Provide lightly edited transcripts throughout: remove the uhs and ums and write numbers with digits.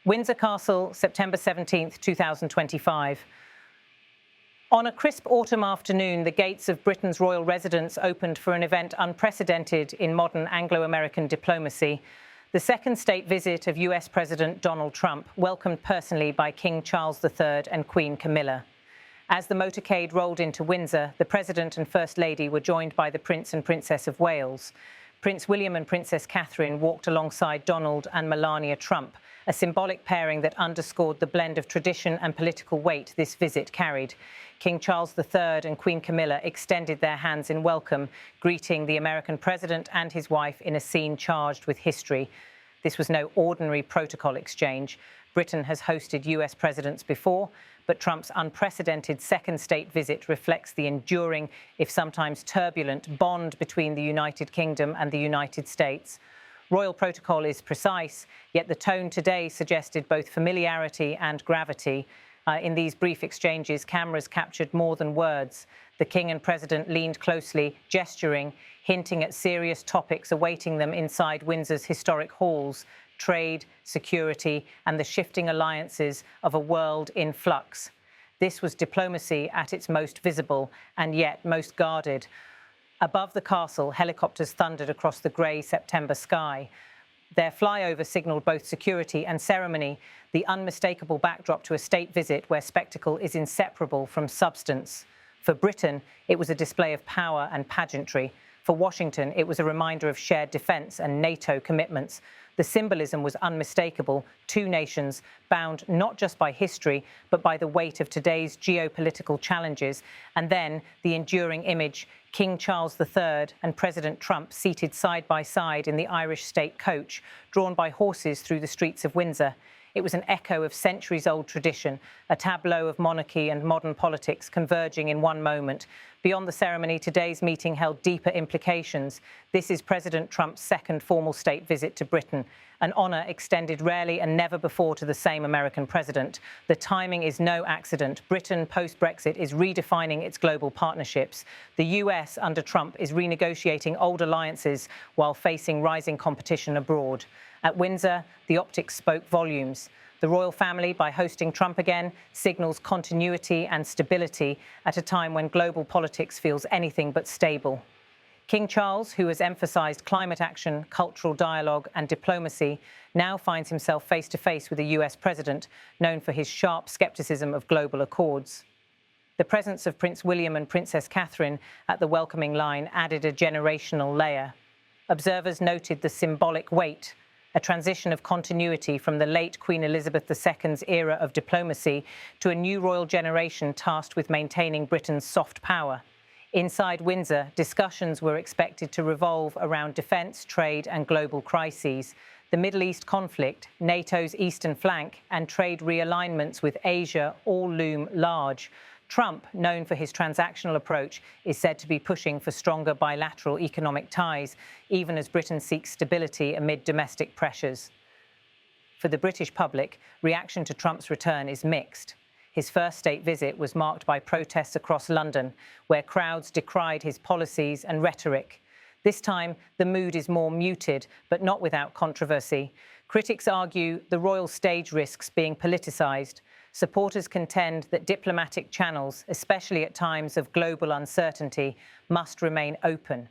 Windsor Castle, September 17th, 2025. On a crisp autumn afternoon, the gates of Britain's royal residence opened for an event unprecedented in modern Anglo-American diplomacy. The second state visit of US President Donald Trump, welcomed personally by King Charles III and Queen Camilla. As the motorcade rolled into Windsor, the President and First Lady were joined by the Prince and Princess of Wales. Prince William and Princess Catherine walked alongside Donald and Melania Trump, a symbolic pairing that underscored the blend of tradition and political weight this visit carried. King Charles III and Queen Camilla extended their hands in welcome, greeting the American president and his wife in a scene charged with history. This was no ordinary protocol exchange. Britain has hosted US presidents before, but Trump's unprecedented second state visit reflects the enduring, if sometimes turbulent, bond between the United Kingdom and the United States. Royal protocol is precise, yet the tone today suggested both familiarity and gravity. In these brief exchanges, cameras captured more than words. The King and President leaned closely, gesturing, hinting at serious topics awaiting them inside Windsor's historic halls: trade, security, and the shifting alliances of a world in flux. This was diplomacy at its most visible and yet most guarded. Above the castle, helicopters thundered across the grey September sky. Their flyover signalled both security and ceremony, the unmistakable backdrop to a state visit where spectacle is inseparable from substance. For Britain, it was a display of power and pageantry. For Washington, it was a reminder of shared defence and NATO commitments. The symbolism was unmistakable: two nations bound not just by history, but by the weight of today's geopolitical challenges. And then the enduring image: King Charles III and President Trump seated side by side in the Irish state coach, drawn by horses through the streets of Windsor. It was an echo of centuries-old tradition, a tableau of monarchy and modern politics converging in one moment. Beyond the ceremony, today's meeting held deeper implications. This is President Trump's second formal state visit to Britain, an honour extended rarely and never before to the same American president. The timing is no accident. Britain, post-Brexit, is redefining its global partnerships. The US, under Trump, is renegotiating old alliances while facing rising competition abroad. At Windsor, the optics spoke volumes. The royal family, by hosting Trump again, signals continuity and stability at a time when global politics feels anything but stable. King Charles, who has emphasised climate action, cultural dialogue and diplomacy, now finds himself face-to-face with a US president known for his sharp scepticism of global accords. The presence of Prince William and Princess Catherine at the welcoming line added a generational layer. Observers noted the symbolic weight, a transition of continuity from the late Queen Elizabeth II's era of diplomacy to a new royal generation tasked with maintaining Britain's soft power. Inside Windsor, discussions were expected to revolve around defence, trade and global crises. The Middle East conflict, NATO's eastern flank and trade realignments with Asia all loom large. Trump, known for his transactional approach, is said to be pushing for stronger bilateral economic ties, even as Britain seeks stability amid domestic pressures. For the British public, reaction to Trump's return is mixed. His first state visit was marked by protests across London, where crowds decried his policies and rhetoric. This time, the mood is more muted, but not without controversy. Critics argue the royal stage risks being politicised. Supporters contend that diplomatic channels, especially at times of global uncertainty, must remain open.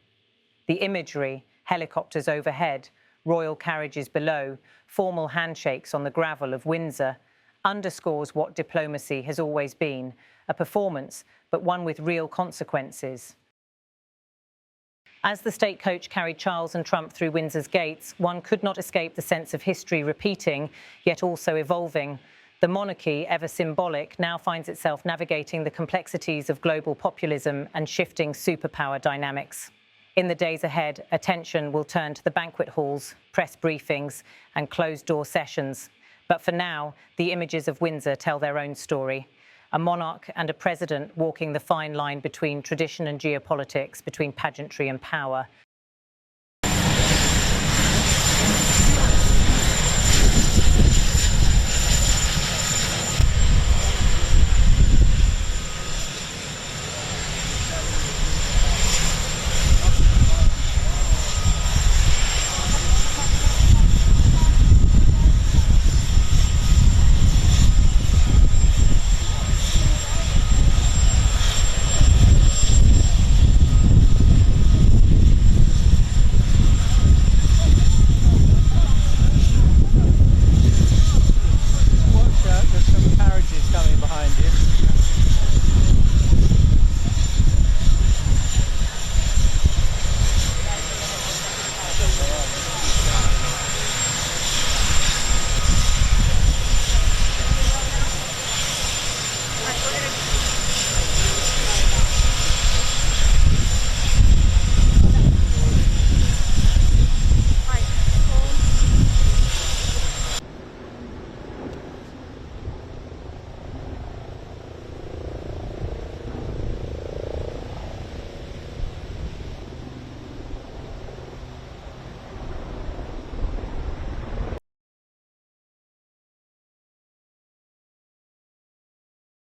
The imagery, helicopters overhead, royal carriages below, formal handshakes on the gravel of Windsor, underscores what diplomacy has always been: a performance, but one with real consequences. As the state coach carried Charles and Trump through Windsor's gates, one could not escape the sense of history repeating, yet also evolving. The monarchy, ever symbolic, now finds itself navigating the complexities of global populism and shifting superpower dynamics. In the days ahead, attention will turn to the banquet halls, press briefings and closed-door sessions. But for now, the images of Windsor tell their own story. A monarch and a president walking the fine line between tradition and geopolitics, between pageantry and power.